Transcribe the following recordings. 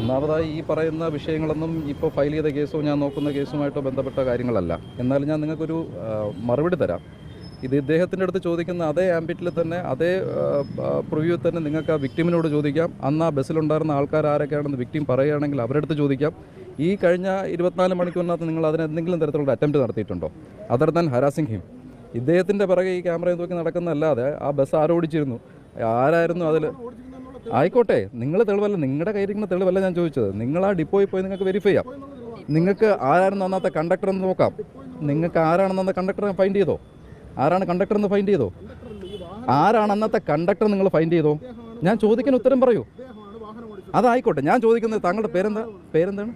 ഒന്നാമതായി ഈ പറയുന്ന വിഷയങ്ങളൊന്നും ഇപ്പോൾ ഫയൽ ചെയ്ത കേസോ ഞാൻ നോക്കുന്ന കേസുമായിട്ടോ ബന്ധപ്പെട്ട കാര്യങ്ങളല്ല. എന്നാലും ഞാൻ നിങ്ങൾക്കൊരു മറുപടി തരാം. ഇത് ഇദ്ദേഹത്തിൻ്റെ അടുത്ത് ചോദിക്കുന്ന അതേ ആംബിറ്റിൽ തന്നെ അതേ പ്രിവ്യൂ തന്നെ നിങ്ങൾക്ക് ആ വിക്ടിമിനോട് ചോദിക്കാം. അന്ന് ആ ബസ്സിലുണ്ടായിരുന്ന ആൾക്കാർ ആരൊക്കെയാണെന്ന് വിക്ടിം പറയുകയാണെങ്കിൽ അവരുടെ അടുത്ത് ചോദിക്കാം. ഈ കഴിഞ്ഞ 24 മണിക്കൂറിനകത്ത് നിങ്ങൾ അതിന് എന്തെങ്കിലും തരത്തിലുള്ള അറ്റംപ്റ്റ് നടത്തിയിട്ടുണ്ടോ? Other than harassing him. ഇദ്ദേഹത്തിൻ്റെ പിറകെ ഈ ക്യാമറയും നോക്കി നടക്കുന്നതല്ലാതെ ആ ബസ് ആരോടിച്ചിരുന്നു, ആരായിരുന്നു അതിൽ, ആയിക്കോട്ടെ, നിങ്ങൾ തെളിവല്ല, നിങ്ങളുടെ കയ്യിരിക്കുന്ന തെളിവല്ല ഞാൻ ചോദിച്ചത്. നിങ്ങൾ ആ ഡിപ്പോയിൽ പോയി നിങ്ങൾക്ക് വെരിഫൈ ചെയ്യാം. നിങ്ങൾക്ക് ആരായിരുന്നു അന്നത്തെ കണ്ടക്ടർ എന്ന് നോക്കാം. നിങ്ങൾക്ക് ആരാണെന്ന് അന്നത്തെ കണ്ടക്ടറെ ഫൈൻഡ് ചെയ്തോ? ആരാണ് കണ്ടക്ടർ എന്ന് ഫൈൻഡ് ചെയ്തോ? ആരാണ് അന്നത്തെ കണ്ടക്ടർ നിങ്ങൾ ഫൈൻഡ് ചെയ്തോ? ഞാൻ ചോദിക്കുന്ന ഉത്തരം പറയൂ. അതായിക്കോട്ടെ, ഞാൻ ചോദിക്കുന്നത് താങ്കളുടെ പേരെന്താണ്?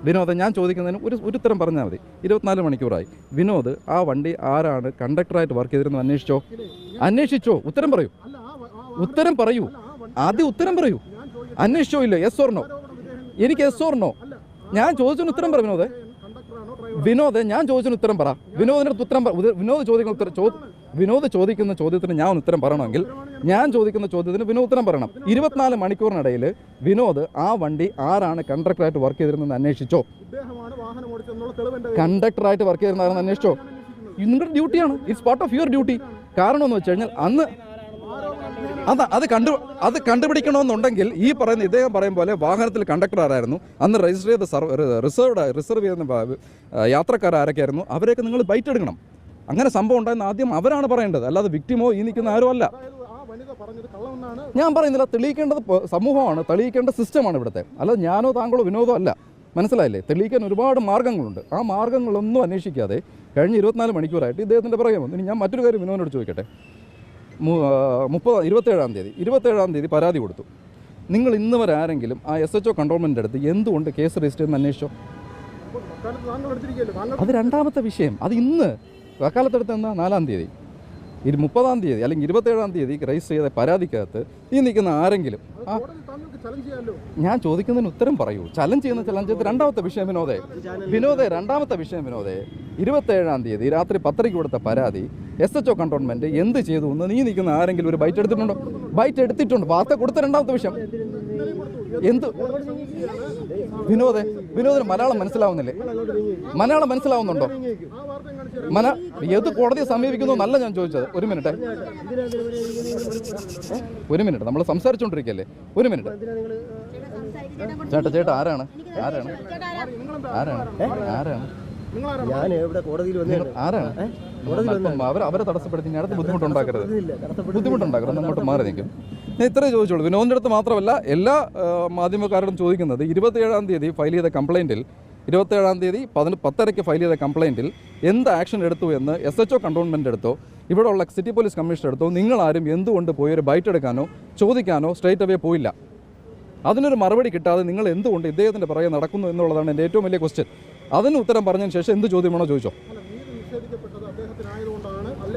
വിനോദ്. ഞാൻ ചോദിക്കുന്നതിന് ഒരു ഉത്തരം പറഞ്ഞാൽ മതി. 24 മണിക്കൂറായി. വിനോദ്, ആ വണ്ടി ആരാണ് കണ്ടക്ടറായിട്ട് വർക്ക് ചെയ്തിരുന്നു അന്വേഷിച്ചോ? ഉത്തരം പറയൂ. ആദ്യം ഉത്തരം പറയൂ. അന്വേഷിച്ചോ ഇല്ലോ? Yes or no? എനിക്ക് യെസ് ഓർ നോ. ഞാൻ ചോദിച്ചതിന് ഉത്തരം പറ വിനോദ്. ഞാൻ ചോദിച്ചതിന് ഉത്തരം പറ. വിനോദിൻ്റെ അടുത്ത് ഉത്തരം വിനോദ് ചോദിക്കുന്ന ചോദ്യത്തിന് ഞാൻ ഉത്തരം പറയണമെങ്കിൽ ഞാൻ ചോദിക്കുന്ന ചോദ്യത്തിന് വിനോദ് ഉത്തരം പറയണം. 24 മണിക്കൂറിനിടയിൽ വിനോദ് ആ വണ്ടി ആരാണ് കണ്ടക്ടറായിട്ട് വർക്ക് ചെയ്തിരുന്നെന്ന് അന്വേഷിച്ചോ? കണ്ടക്ടറായിട്ട് വർക്ക് ചെയ്തിരുന്നാണെന്ന് അന്വേഷിച്ചോ? നിങ്ങളുടെ ഡ്യൂട്ടിയാണ്. It's part of your duty. കാരണം എന്ന് വെച്ച് കഴിഞ്ഞാൽ അന്ന് അത് കണ്ടുപിടിക്കണമെന്നുണ്ടെങ്കിൽ ഈ പറയുന്ന ഇദ്ദേഹം പറയും പോലെ വാഹനത്തിൽ കണ്ടക്ടർ ആരായിരുന്നു, അന്ന് രജിസ്റ്റർ ചെയ്ത റിസർവ് ചെയ്യുന്ന യാത്രക്കാരാരൊക്കെയായിരുന്നു, അവരെയൊക്കെ നിങ്ങൾ ബൈറ്റ് എടുക്കണം. അങ്ങനെ സംഭവം ഉണ്ടായെന്ന് ആദ്യം അവരാണ് പറയേണ്ടത്, അല്ലാതെ വിക്ടിമോ ഈ നിൽക്കുന്ന ആരും അല്ല. ഞാൻ പറയുന്നില്ല, തെളിയിക്കേണ്ടത് സമൂഹമാണ്, തെളിയിക്കേണ്ട സിസ്റ്റമാണ് ഇവിടുത്തെ, അല്ലാതെ ഞാനോ താങ്കളോ വിനോദോ അല്ല. മനസ്സിലായില്ലേ? തെളിയിക്കാൻ ഒരുപാട് മാർഗ്ഗങ്ങളുണ്ട്. ആ മാർഗ്ഗങ്ങളൊന്നും അന്വേഷിക്കാതെ കഴിഞ്ഞ 24 മണിക്കൂറായിട്ട് ഇദ്ദേഹത്തിൻ്റെ പുറകെ വന്നു. ഇനി ഞാൻ മറ്റൊരു കാര്യം വിനോദിനോട് ചോദിക്കട്ടെ. 27-ാം തീയതി പരാതി കൊടുത്തു. നിങ്ങൾ ഇന്ന് വരെ ആരെങ്കിലും ആ SHO കൺട്രോൾമെൻ്റ് അടുത്ത് എന്തുകൊണ്ട് കേസ് രജിസ്റ്റർ ചെയ്യുന്ന അന്വേഷിച്ചോ? അത് രണ്ടാമത്തെ വിഷയം. അത് ഇന്ന് വക്കാലത്തെടുത്ത് എന്നാ 4-ാം തീയതി 30-ാം തീയതി അല്ലെങ്കിൽ 27-ാം തീയതി രജിസ്റ്റർ ചെയ്ത പരാതിക്കകത്ത് ഈ നിൽക്കുന്ന ആരെങ്കിലും ഞാൻ ചോദിക്കുന്നതിന് ഉത്തരം പറയൂ. ചലഞ്ച് ചെയ്യുന്ന രണ്ടാമത്തെ വിഷയം രണ്ടാമത്തെ വിഷയം 27-ാം തീയതി രാത്രി 10:00 കൊടുത്ത പരാതി SHO കൺട്രോൾമെന്റ് എന്ത് ചെയ്തു എന്ന് നീ നിൽക്കുന്ന ആരെങ്കിലും ഒരു ബൈറ്റ് എടുത്തിട്ടുണ്ടോ? ബൈറ്റ് എടുത്തിട്ടുണ്ട്. വാർത്ത കൊടുത്ത രണ്ടാമത്തെ വിഷയം എന്ത്? വിനോദിന് മലയാളം മനസ്സിലാവുന്നില്ലേ? മലയാളം മനസ്സിലാവുന്നുണ്ടോ? ഏത് കോടതിയെ സമീപിക്കുന്നു എന്നല്ല ഞാൻ ചോദിച്ചത്. ഒരു മിനിറ്റ്, നമ്മൾ സംസാരിച്ചുകൊണ്ടിരിക്കുകയല്ലേ. ഒരു മിനിറ്റ് ചേട്ടാ, ആരാണ് അവരെ തടസ്സപ്പെടുത്തി അടുത്ത് ബുദ്ധിമുട്ടുണ്ടാക്കരുത്. അങ്ങോട്ട് മാറി നിൽക്കും. ഞാൻ ഇത്രേ ചോദിച്ചോളൂ. വിനോദിൻ്റെ അടുത്ത് മാത്രമല്ല, എല്ലാ മാധ്യമക്കാരോടും ചോദിക്കുന്നത് 27-ാം തീയതി ഫയൽ ചെയ്ത കംപ്ലയിൻറ്റിൽ 27-ാം തീയതി 10:30 ഫയൽ ചെയ്ത കംപ്ലയിൻറ്റിൽ എന്ത് ആക്ഷൻ എടുത്തു എന്ന് SHO കൺട്രോൾമെൻ്റ് എടുത്തോ ഇവിടെ ഉള്ള സിറ്റി പോലീസ് കമ്മീഷണർ എടുത്തോ നിങ്ങളാരും എന്തുകൊണ്ട് പോയി ഒരു ബൈറ്റ് എടുക്കാനോ ചോദിക്കാനോ സ്ട്രേറ്റ് അവേ പോയില്ല? അതിനൊരു മറുപടി കിട്ടാതെ നിങ്ങൾ എന്തുകൊണ്ട് ഇദ്ദേഹത്തിൻ്റെ പുറകെ നടക്കുന്നു എന്നുള്ളതാണ് എൻ്റെ ഏറ്റവും വലിയ ക്വസ്റ്റ്യൻ. അതിന് ഉത്തരം പറഞ്ഞതിന് ശേഷം എന്ത് ചോദ്യം വേണോ ചോദിച്ചോ.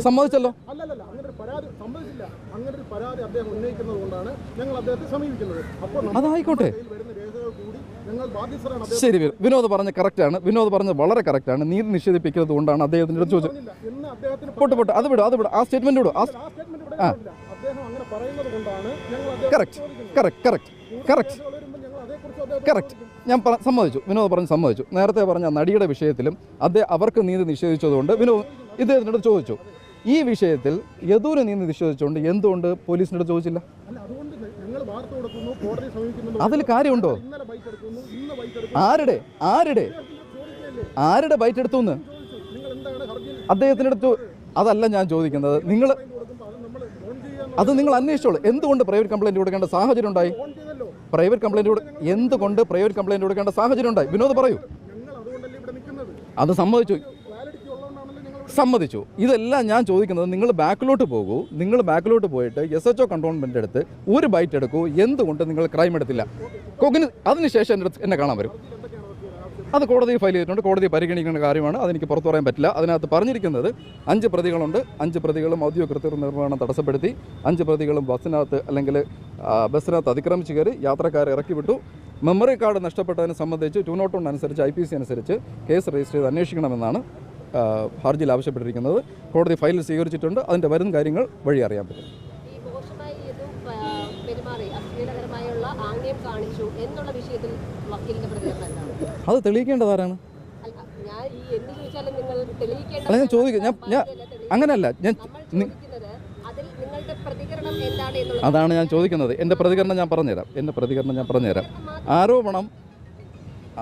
സമ്മതിച്ചല്ലോ. അതായിക്കോട്ടെ, ശരി. വിനോദ് പറഞ്ഞ കറക്റ്റാണ്. വിനോദ് പറഞ്ഞത് വളരെ കറക്റ്റാണ്. നീതി നിഷേധിപ്പിക്കുന്നത് കൊണ്ടാണ് അദ്ദേഹത്തിൻ്റെ അടുത്ത് ചോദിച്ചത്. പൊട്ട് അത് വിടും. ആ സ്റ്റേറ്റ്മെന്റ് വിടും. കറക്റ്റ് ഞാൻ സമ്മതിച്ചു. വിനോദ് പറഞ്ഞ് സമ്മതിച്ചു. നേരത്തെ പറഞ്ഞ നടിയുടെ വിഷയത്തിലും അവർക്ക് നീതി നിഷേധിച്ചതുകൊണ്ട് വിനോദ് ഇദ്ദേഹത്തിൻ്റെ അടുത്ത് ചോദിച്ചു. ഈ വിഷയത്തിൽ യദൂര് നീതി നിഷേധിച്ചുകൊണ്ട് എന്തുകൊണ്ട് പോലീസിൻ്റെ അടുത്ത് ചോദിച്ചില്ല? അതിൽ കാര്യമുണ്ടോ? ആരുടെ ബൈറ്റ് എടുത്തു എന്ന് അദ്ദേഹത്തിൻ്റെ അടുത്ത് അതല്ല ഞാൻ ചോദിക്കുന്നത്. നിങ്ങൾ അന്വേഷിച്ചോളൂ. എന്തുകൊണ്ട് പ്രൈവറ്റ് കംപ്ലയിന്റ് കൊടുക്കേണ്ട സാഹചര്യം ഉണ്ടായി? എന്തുകൊണ്ട് പ്രൈവറ്റ് കംപ്ലയിന്റ് കൊടുക്കേണ്ട സാഹചര്യം ഉണ്ടായി? വിനോദ് പറയൂ. അത് സമ്മതിച്ചു. ഇതെല്ലാം ഞാൻ ചോദിക്കുന്നത്, നിങ്ങൾ ബാക്കിലോട്ട് പോകൂ. നിങ്ങൾ ബാക്കിലോട്ട് പോയിട്ട് SHO കൺട്രോൾമെൻ്റ് എടുത്ത് ഒരു ബൈറ്റ് എടുക്കൂ. എന്തുകൊണ്ട് നിങ്ങൾ ക്രൈം എടുത്തില്ല? അതിനുശേഷം എന്നെ കാണാൻ വരും. അത് കോടതി ഫയൽ ചെയ്തിട്ടുണ്ട്. കോടതി പരിഗണിക്കേണ്ട കാര്യമാണ്. അതെനിക്ക് പുറത്തു പറയാൻ പറ്റില്ല. അതിനകത്ത് പറഞ്ഞിരിക്കുന്നത് 5 പ്രതികളുണ്ട്. 5 പ്രതികളും ഔദ്യോഗിക കൃത്യനിർവഹണം തടസ്സപ്പെടുത്തി. 5 പ്രതികളും ബസ്സിനകത്ത് അതിക്രമിച്ച് കയറി യാത്രക്കാരെ ഇറക്കി വിട്ടു. മെമ്മറി കാർഡ് നഷ്ടപ്പെട്ടതിനെ സംബന്ധിച്ച് 201 അനുസരിച്ച് IPC അനുസരിച്ച് കേസ് രജിസ്റ്റർ ചെയ്ത് അന്വേഷിക്കണമെന്നാണ് ഹർജിയിൽ ആവശ്യപ്പെട്ടിരിക്കുന്നത്. കോടതി ഫയൽ സ്വീകരിച്ചിട്ടുണ്ട്. അതിൻ്റെ വരും കാര്യങ്ങൾ വഴി അറിയാൻ പറ്റും. ആംഗ്യം കാണിച്ചു എന്നുള്ള വിഷയത്തിൽ വിഷയത്തിൽ വക്കീലിന്റെ പ്രതികരണം എന്താണ്? അത് തെളിയിക്കേണ്ടതാരാണ്? ഞാൻ ഈ എന്ത് ചോദിച്ചാലും നിങ്ങൾ തെളിയിക്കേണ്ട. അല്ല, ഞാൻ ചോദിക്കും, ഞാൻ അങ്ങനെയല്ല, ഞാൻ അതിൽ നിങ്ങളുടെ പ്രതികരണം എന്താണ് എന്നുള്ളത് അതാണ് ഞാൻ ചോദിക്കുന്നത്. എൻ്റെ പ്രതികരണം ഞാൻ പറഞ്ഞുതരാം.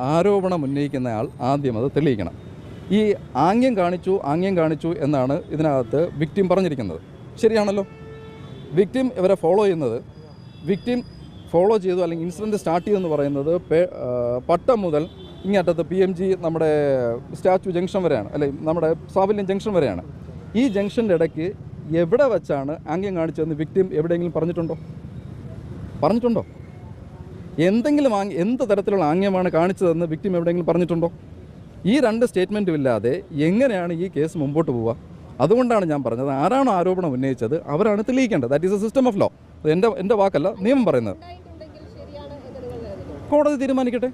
ആരോപണം ഉന്നയിക്കുന്ന ആൾ ആദ്യം അത് തെളിയിക്കണം. ഈ ആംഗ്യം കാണിച്ചു എന്നാണ് ഇതിനകത്ത് വിക്ടിം പറഞ്ഞിരിക്കുന്നത്. ശരിയാണല്ലോ? വിക്ടിം ഇവരെ ഫോളോ ചെയ്യുന്നത്, വിക്ടിം ഫോളോ ചെയ്തു അല്ലെങ്കിൽ ഇൻസിഡൻറ്റ് സ്റ്റാർട്ട് ചെയ്തെന്ന് പറയുന്നത് പട്ടം മുതൽ ഇങ്ങേറ്റത്ത് PMG നമ്മുടെ സ്റ്റാച്യു ജംഗ്ഷൻ വരെയാണ്, അല്ലെങ്കിൽ നമ്മുടെ സാവല്യം ജംഗ്ഷൻ വരെയാണ്. ഈ ജംഗ്ഷൻ്റെ ഇടയ്ക്ക് എവിടെ വെച്ചാണ് ആംഗ്യം കാണിച്ചതെന്ന് വിക്ടിം എവിടെയെങ്കിലും പറഞ്ഞിട്ടുണ്ടോ? എന്തെങ്കിലും എന്ത് തരത്തിലുള്ള ആംഗ്യമാണ് കാണിച്ചതെന്ന് വിക്ടിം എവിടെയെങ്കിലും പറഞ്ഞിട്ടുണ്ടോ? ഈ രണ്ട് സ്റ്റേറ്റ്മെൻറ്റും ഇല്ലാതെ എങ്ങനെയാണ് ഈ കേസ് മുമ്പോട്ട് പോവുക? അതുകൊണ്ടാണ് ഞാൻ പറഞ്ഞത്, ആരാണോ ആരോപണം ഉന്നയിച്ചത് അവരാണ് തെളിയിക്കേണ്ടത്. That is a system of law. എൻ്റെ വാക്കല്ല, നിയമം പറയുന്നത്. കോടതി തീരുമാനിക്കട്ടെ.